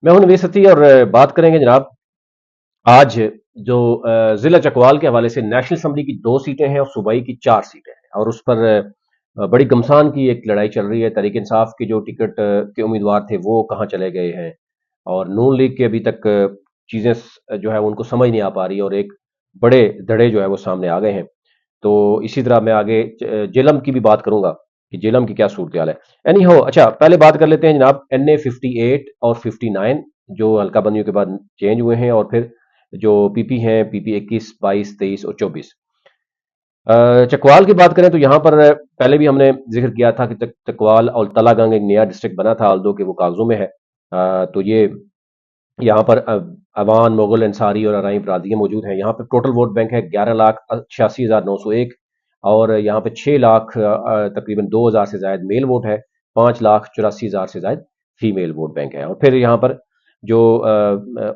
मैं हूं नवीस सती और बात करेंगे जनाब आज जो जिला चकवाल के हवाले से नेशनल असम्बली की 2 सीटें हैं और सूबाई की 4 सीटें हैं और उस पर बड़ी गमसान की एक लड़ाई चल रही है। तहरीक इंसाफ के जो टिकट के उम्मीदवार थे वो कहाँ चले गए हैं और नून लीग के अभी तक चीजें जो है उनको समझ नहीं आ पा रही और एक बड़े धड़े जो है वो सामने आ गए हैं। तो इसी तरह मैं आगे जेलम की भी बात करूंगा कि जेलम की क्या सूरत हाल है। एनी हो, अच्छा पहले बात कर लेते हैं जनाब NA 58 और 59 जो हल्का बंदियों के बाद चेंज हुए हैं और फिर जो पीपी हैं PP 21 22 23 और 24। चकवाल की बात करें तो यहाँ पर पहले भी हमने जिक्र किया था कि चकवाल और तलागंग एक नया डिस्ट्रिक्ट बना था, आल्दो के वो कागजों में है। तो ये यहाँ पर अवान मुगल अंसारी और अराई बरादरियाँ मौजूद हैं। यहाँ पे टोटल वोट बैंक है 11,86,901 और यहाँ पे 6 लाख तकरीबन 2,000 से जायद मेल वोट है, 5,84,000 से जायद फीमेल वोट बैंक है। और फिर यहाँ पर जो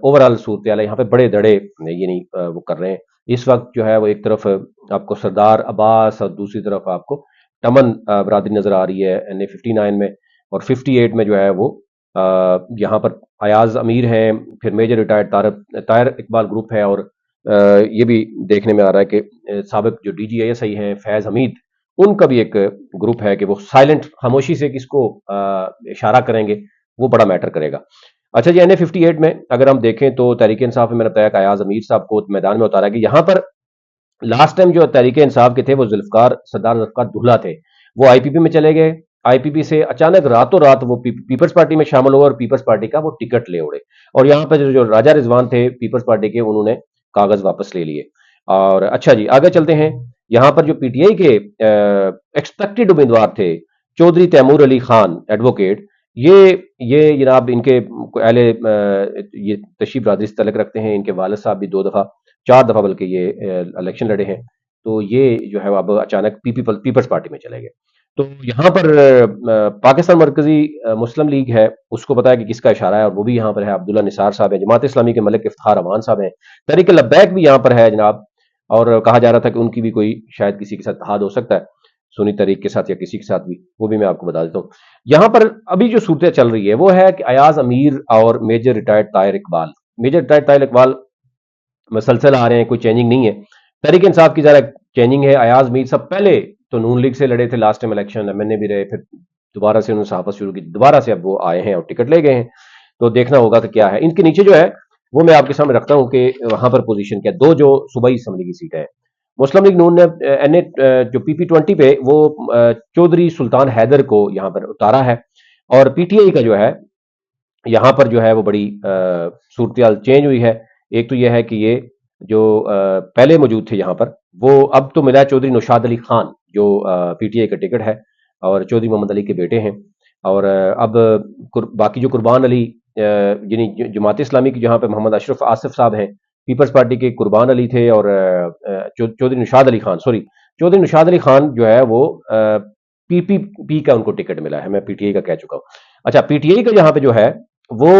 ओवरऑल सूरत है यहाँ पे बड़े धड़े यानी वो कर रहे हैं इस वक्त जो है वो एक तरफ आपको सरदार अब्बास और दूसरी तरफ आपको टमन बरादरी नजर आ रही है NA 59 में। और 58 में जो है वो यहाँ पर अयाज अमीर हैं, फिर मेजर रिटायर्ड तायर इकबाल ग्रुप है और ये भी देखने में आ रहा है कि साबिक जो DGASI हैं फैज हमीद, उनका भी एक ग्रुप है कि वो साइलेंट खामोशी से किसको इशारा करेंगे वो बड़ा मैटर करेगा। अच्छा जी, NA 58 में अगर हम देखें तो तहरीक इंसाफ में मैंने बताया कि अयाज अमीर साहब को मैदान में उतारा कि यहाँ पर लास्ट टाइम जो तहरीक इंसाफ के थे वो सरदार जुल्फकार दुल्ला थे, वो IPP में चले गए। IPP से अचानक रातों रात वो पीपल्स पार्टी में शामिल हुए और पीपल्स पार्टी का वो टिकट ले उड़े और यहाँ पर जो राजा रिजवान थे पीपल्स पार्टी के, उन्होंने कागज वापस ले लिए। और अच्छा जी, आगे चलते हैं। यहाँ पर जो PTI के एक्सपेक्टेड उम्मीदवार थे चौधरी तैमूर अली खान एडवोकेट, ये ये जनाब इनके अहले ये तशीफ बरादरी से तलक रखते हैं। इनके वालिद साहब भी 2 दफा 4 दफा बल्कि ये इलेक्शन लड़े हैं। तो ये जो है अब अचानक पीपल्स पार्टी में चले गए। तो यहाँ पर पाकिस्तान मरकजी मुस्लिम लीग है, उसको पता है कि किसका इशारा है और वो भी यहाँ पर है। अब्दुल्ला निसार साहब है, जमात इस्लामी के मलिक इफ्तार अमान साहब हैं, तहरीक लब्बैक भी यहाँ पर है जनाब। और कहा जा रहा था कि उनकी भी कोई शायद किसी के साथ इत्तेहाद हो सकता है, सुन्नी तहरीक के साथ या किसी के साथ भी, वो भी मैं आपको बता देता हूँ। यहाँ पर अभी जो सूरत चल रही है वो है कि अयाज अमीर और मेजर रिटायर्ड तायर इकबाल मसलसल आ रहे हैं, कोई चेंजिंग नहीं है। तहरीक इंसाफ की जरा चेंजिंग है। अयाज मीर सब पहले तो नून लीग से लड़े थे, लास्ट टाइम इलेक्शन MNA भी रहे, फिर दोबारा से उन्होंने सहाफत शुरू की, दोबारा से अब वो आए हैं और टिकट ले गए हैं। तो देखना होगा कि क्या है इनके नीचे जो है वो मैं आपके सामने रखता हूं कि वहां पर पोजीशन क्या, दो जो सूबाई असम्बली की सीट है। मुस्लिम लीग नून ने NA जो PP 20 पे वो चौधरी सुल्तान हैदर को यहाँ पर उतारा है। और PTI का जो है यहाँ पर जो है वो बड़ी सूरत चेंज हुई है। एक तो यह है कि ये जो पहले मौजूद थे यहाँ पर, वो अब तो मिला है चौधरी नौशाद अली खान जो PTI का टिकट है और चौधरी मोहम्मद अली के बेटे हैं। और अब बाकी जो कुर्बान अली यानी जमात इस्लामी की जहाँ पे मोहम्मद अशरफ आसिफ साहब हैं, पीपल्स पार्टी के कुर्बान अली थे और चौधरी निशाद अली खान, सॉरी, चौधरी निशाद अली खान जो है वो PPP का उनको टिकट मिला है, मैं PTI का कह चुका हूँ। अच्छा, PTI का यहाँ पे जो है वो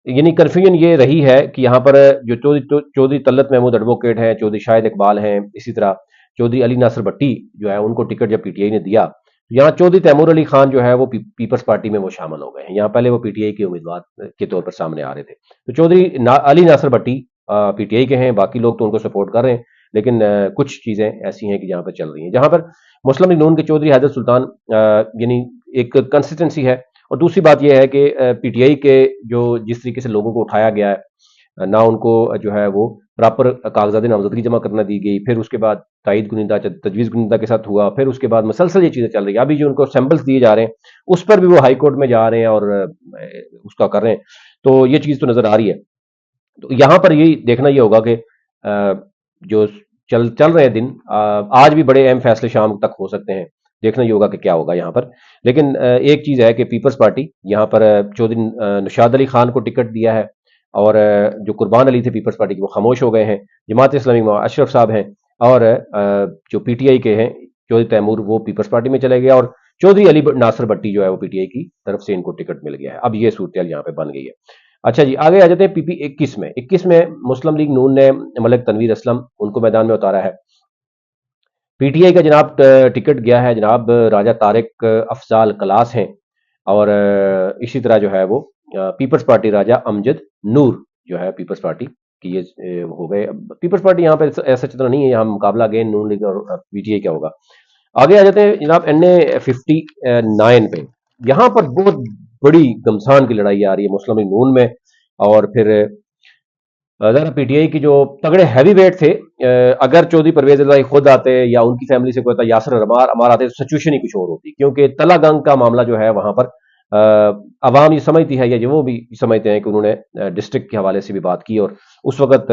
यानी कन्फ्यूजन ये रही है कि यहाँ पर जो चौधरी तल्लत महमूद एडवोकेट हैं, चौधरी शाहिद इकबाल हैं, इसी तरह चौधरी अली नासर भट्टी जो है उनको टिकट जब PTI ने दिया, तो यहाँ चौधरी तैमूर अली खान जो है वो पीपल्स पार्टी में वो शामिल हो गए हैं। यहाँ पहले वो PTI के उम्मीदवार के तौर पर सामने आ रहे थे। तो चौधरी अली नासर भट्टी PTI के हैं, बाकी लोग तो उनको सपोर्ट कर रहे हैं, लेकिन कुछ चीजें ऐसी हैं कि जहाँ पर चल रही हैं। जहाँ पर मुस्लिम लीग नून के चौधरी हैदर सुल्तान यानी एक कंसिस्टेंसी है। और दूसरी बात यह है कि PTI के जो जिस तरीके से लोगों को उठाया गया है, ना उनको जो है वो प्रॉपर कागजात नामजदगी जमा करना दी गई, फिर उसके बाद तायद गुनिंदा तजवीज़ गुनिंदा के साथ हुआ, फिर उसके बाद मसलसल ये चीज़ें चल रही है। अभी जो उनको सैंपल्स दिए जा रहे हैं उस पर भी वो हाई कोर्ट में जा रहे हैं और उसका कर रहे हैं। तो ये चीज़ तो नज़र आ रही है। तो यहाँ पर यही देखना ये होगा कि जो चल चल रहे हैं दिन, आज भी बड़े अहम फैसले शाम तक हो सकते हैं। देखना ये होगा कि क्या होगा यहाँ पर। लेकिन एक चीज़ है कि पीपल्स पार्टी यहाँ पर चौधरी नौशाद अली खान को टिकट दिया है और जो कुर्बान अली थे पीपल्स पार्टी के वो खामोश हो गए हैं। जमात इस्लामी में अशरफ साहब हैं और जो PTI के हैं चौधरी तैमूर, वो पीपल्स पार्टी में चले गए और चौधरी अली नासर भट्टी जो है वो PTI की तरफ से इनको टिकट मिल गया है। अब ये सूरत यहाँ पे बन गई है। अच्छा जी, आगे आ जाते हैं PP 21 में। 21 में मुस्लिम लीग नून ने मलिक तनवीर असलम उनको मैदान में उतारा है। PTI का जनाब टिकट गया है जनाब राजा तारिक अफजाल क्लास हैं और इसी तरह जो है वो पीपल्स पार्टी राजा अमजद नूर जो है पीपल्स पार्टी की ये हो गए। पीपल्स पार्टी यहाँ पे ऐसा चित्र नहीं है, यहाँ मुकाबला अगेन नून लीग और पीटीआई क्या होगा। आगे आ जाते हैं जनाब NA 59 पे। यहाँ पर बहुत बड़ी घमसान की लड़ाई आ रही है मुस्लिम लीग नून में, और फिर जरा पीटीआई की जो तगड़े हैवी वेट थे, अगर चौधरी परवेज इलाही खुद आते या उनकी फैमिली से कोई था, यासर अमार आते, तो सिचुएशन ही कुछ और होती, क्योंकि तला गंग का मामला जो है वहां पर अवाम ये समझती है, या जो वो भी समझते हैं कि उन्होंने डिस्ट्रिक्ट के हवाले से भी बात की, और उस वक्त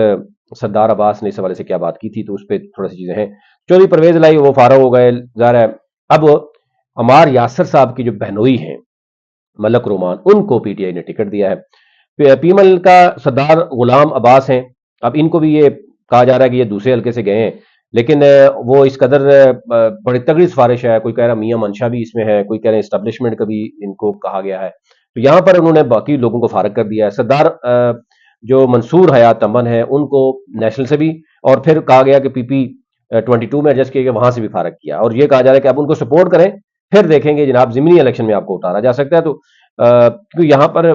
सरदार अब्बास ने इस हवाले से क्या बात की थी, तो उस पर थोड़ी सी चीजें हैं। चौधरी परवेज इलाही वो फारग हो गए, ज़ाहिर है। अब अमार यासर साहब की जो बहनोई हैं मलक रोमान, उनको पीटीआई ने टिकट दिया है। पीमल का सरदार गुलाम अब्बास हैं। अब इनको भी ये कहा जा रहा है कि ये दूसरे हल्के से गए हैं, लेकिन वो इस कदर बड़ी तगड़ी सिफारिश है। कोई कह रहा है मियां मंशा भी इसमें है, कोई कह रहे हैं इस्टेब्लिशमेंट का भी इनको कहा गया है। तो यहां पर उन्होंने बाकी लोगों को फारग कर दिया है। सरदार जो मंसूर हयात अमन है उनको नेशनल से भी, और फिर कहा गया कि PP 22 में एडजस्ट किया गया, वहां से भी फारग किया, और ये कहा जा रहा है कि आप उनको सपोर्ट करें, फिर देखेंगे जनाब जिमनी इलेक्शन में आपको उतारा जा सकता है। तो क्योंकि यहां पर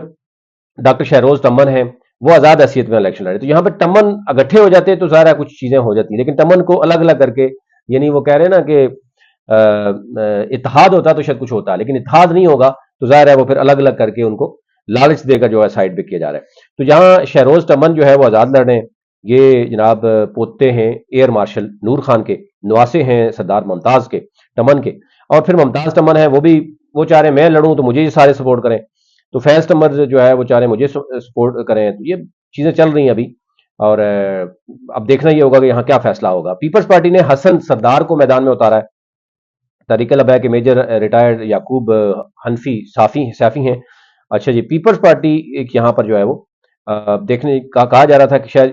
डॉक्टर शहरोज तमन है, वो आजाद हैसियत में इलेक्शन लड़े, तो यहाँ पे टमन इकट्ठे हो जाते हैं तो ज़ाहिर है कुछ चीजें हो जाती हैं, लेकिन टमन को अलग अलग करके, यानी वो कह रहे हैं ना कि इत्तेहाद होता तो शायद कुछ होता, लेकिन इत्तेहाद नहीं होगा, तो ज़ाहिर है वो फिर अलग अलग करके उनको लालच देकर जो है साइड पे किया जा रहा है। तो जहां शहरोज तमन जो है वो आजाद लड़ रहे हैं, ये जनाब पोते हैं एयर मार्शल नूर खान के, नवासे हैं सरदार मुमताज के टमन के, और फिर मुमताज टमन है वो चाह रहे हैं मैं लड़ूं तो मुझे ये सारे सपोर्ट करें, तो फैज नंबर जो है वो चाह रहे मुझे सपोर्ट करें। तो ये चीजें चल रही हैं अभी, और अब देखना ये होगा कि यहाँ क्या फैसला होगा। पीपल्स पार्टी ने हसन सरदार को मैदान में उतारा है। तरीके लबैक के मेजर रिटायर्ड याकूब हनफी साफी साफी हैं। अच्छा जी, पीपल्स पार्टी एक यहाँ पर जो है वो देखने का कहा जा रहा था कि शायद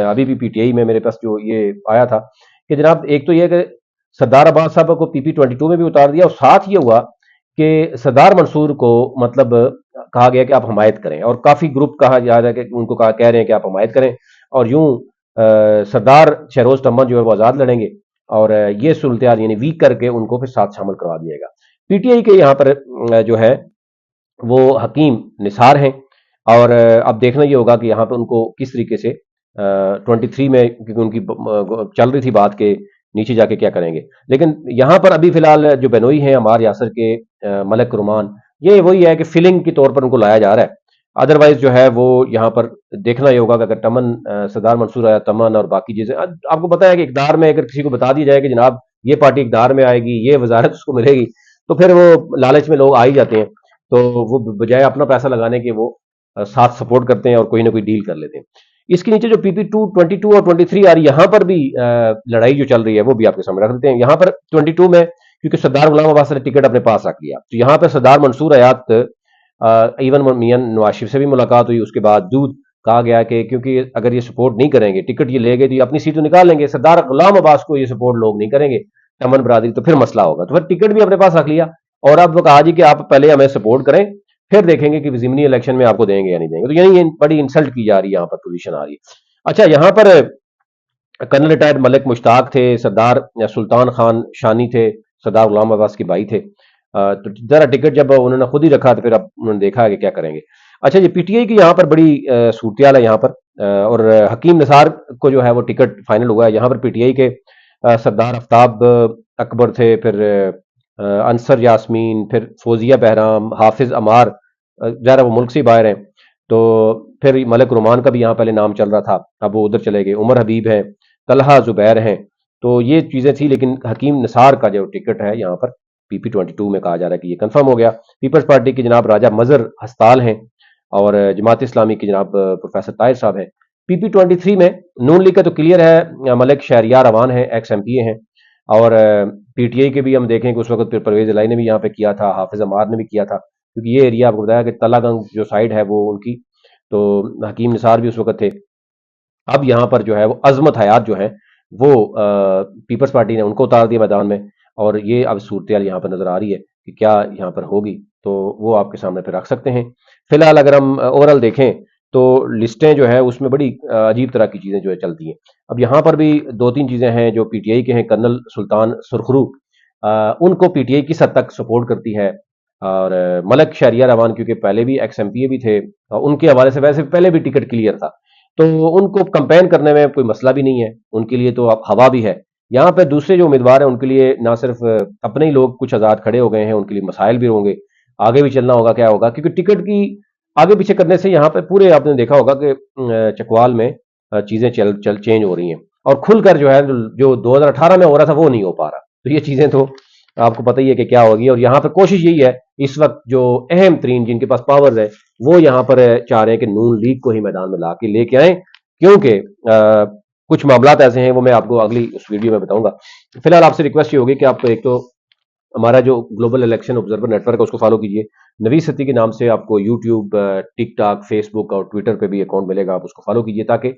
अभी भी पीटीआई में मेरे पास जो ये आया था कि जनाब एक तो ये कि सरदार अब्बास साहब को PP 22 में भी उतार दिया, और साथ ये हुआ कि सरदार मंसूर को मतलब कहा गया कि आप हमायत करें, और काफी ग्रुप कहा जा रहा है कि उनको कह रहे हैं कि आप हमायत करें, और यूं सरदार शहरोज तम्मन जो है वो आजाद लड़ेंगे, और ये सूरत यानी वीक करके उनको फिर साथ शामिल करवा दिया जाएगा। पीटीआई के यहाँ पर जो है वो हकीम निसार हैं, और अब देखना ये होगा कि यहाँ पर उनको किस तरीके से 23 में, क्योंकि उनकी चल रही थी बात के नीचे जाके क्या करेंगे, लेकिन यहाँ पर अभी फिलहाल जो बेनोई हैं हमार यासर के मलक रुमान, ये वही है कि फिलिंग के तौर पर उनको लाया जा रहा है। अदरवाइज जो है वो यहाँ पर देखना ये होगा कि अगर तमन सरदार मंसूर आया तमन और बाकी चीजें, आपको पता है कि इकदार में अगर किसी को बता दी जाए कि जनाब ये पार्टी इकदार में आएगी, ये वजारत उसको मिलेगी, तो फिर वो लालच में लोग आ ही जाते हैं, तो वो बजाय अपना पैसा लगाने के वो साथ सपोर्ट करते हैं और कोई ना कोई डील कर लेते हैं। इसके नीचे जो PP 22 और 23 आ रही है, यहाँ पर भी लड़ाई जो चल रही है वो भी आपके सामने रख देते हैं। यहाँ पर 22 में क्योंकि सरदार गुलाम अब्बास ने टिकट अपने पास रख लिया, तो यहाँ पर सरदार मंसूर हयात इवन मियां नवाज शरीफ से भी मुलाकात हुई, उसके बाद दूध कहा गया कि क्योंकि अगर ये सपोर्ट नहीं करेंगे, टिकट ये ले गए तो ये अपनी सीट तो निकाल लेंगे, सरदार गुलाम अब्बास को ये सपोर्ट लोग नहीं करेंगे टमन बरादरी, तो फिर मसला होगा, तो फिर टिकट भी अपने पास रख लिया, और अब वो कहा जी कि आप पहले हमें सपोर्ट करें, फिर देखेंगे कि जिमनी इलेक्शन में आपको देंगे या नहीं देंगे। तो यानी बड़ी इंसल्ट की जा रही है यहाँ पर, पोजीशन आ रही है। अच्छा, यहाँ पर कर्नल रिटायर्ड मलिक मुश्ताक थे, सरदार सुल्तान खान शानी थे, सरदार गुलाम अब्बास के भाई थे। तो जरा टिकट जब उन्होंने खुद ही रखा तो फिर अब उन्होंने देखा कि क्या करेंगे। अच्छा, ये पीटीआई की यहाँ पर बड़ी सूरत है यहाँ पर, और हकीम निसार को जो है वो टिकट फाइनल हुआ है। यहाँ पर पीटीआई के सरदार आफ्ताब अकबर थे, फिर अंसर यास्मीन, फिर फौजिया बहराम, हाफिज अमार, जरा वो मुल्क से बाहर हैं, तो फिर मलिक रुमान का भी यहाँ पहले नाम चल रहा था, अब वो उधर चले गए, उमर हबीब हैं, तलहा जुबैर हैं, तो ये चीजें थी, लेकिन हकीम निसार का जो टिकट है यहाँ पर PP 22 में कहा जा रहा है कि ये कंफर्म हो गया। पीपल्स पार्टी के जनाब राजा मजर हस्ताल हैं, और जमात इस्लामी के जनाब प्रोफेसर ताहिर साहब हैं। PP 23 में नून लीग का तो क्लियर है, मलिक शहरियार अवान है, XMPA हैं, और पीटीआई के भी हम देखें कि उस वक्त फिर परवेज इलाही ने भी यहाँ पे किया था, हाफिज अमार ने भी किया था, क्योंकि ये एरिया आपको बताया कि तलागंग जो साइड है वो उनकी, तो हकीम निसार भी उस वक्त थे। अब यहाँ पर जो है वो अजमत हयात जो है वो पीपल्स पार्टी ने उनको उतार दिया मैदान में, और ये अब सूरत यहाँ पर नजर आ रही है कि क्या यहाँ पर होगी, तो वो आपके सामने पे रख सकते हैं। फिलहाल अगर हम ओवरऑल देखें तो लिस्टें जो है उसमें बड़ी अजीब तरह की चीजें जो है चलती हैं। अब यहाँ पर भी दो तीन चीजें हैं जो पीटीआई के हैं। कर्नल सुल्तान सुरखरू, उनको पीटीआई किस हद तक सपोर्ट करती है, اور ملک شہریار امان کیونکہ پہلے بھی ایکس ایم پی اے بھی تھے، اور ان کے حوالے سے ویسے پہلے بھی ٹکٹ کلیئر تھا، تو ان کو کمپین کرنے میں کوئی مسئلہ بھی نہیں ہے، ان کے لیے تو اب ہوا بھی ہے۔ یہاں پہ دوسرے جو امیدوار ہیں ان کے لیے نہ صرف اپنے ہی لوگ کچھ آزاد کھڑے ہو گئے ہیں، ان کے لیے مسائل بھی ہوں گے، آگے بھی چلنا ہوگا کیا ہوگا، کیونکہ ٹکٹ کی آگے پیچھے کرنے سے یہاں پہ پورے آپ نے دیکھا ہوگا کہ چکوال میں چیزیں چل چینج ہو رہی ہیں، اور کھل کر جو ہے جو 2018 میں ہو رہا تھا وہ نہیں ہو پا رہا، تو یہ چیزیں تو آپ کو پتہ ہی ہے کہ کیا ہوگی۔ اور یہاں پہ کوشش یہی ہے اس وقت جو اہم ترین جن کے پاس پاورز ہے وہ یہاں پر چاہ رہے ہیں کہ نون لیگ کو ہی میدان میں لا کے لے کے آئیں، کیونکہ کچھ معاملات ایسے ہیں وہ میں آپ کو اگلی اس ویڈیو میں بتاؤں گا۔ فی الحال آپ سے ریکویسٹ یہ ہوگی کہ آپ ایک تو ہمارا جو global election observer network ہے اس کو فالو کیجیے، نوید ستی کے نام سے آپ کو یوٹیوب، ٹک ٹاک، فیس بک اور ٹویٹر پہ بھی اکاؤنٹ ملے گا، آپ اس کو فالو کیجیے تاکہ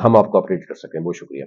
ہم آپ کو اپڈیٹ کر سکیں۔ بہت شکریہ۔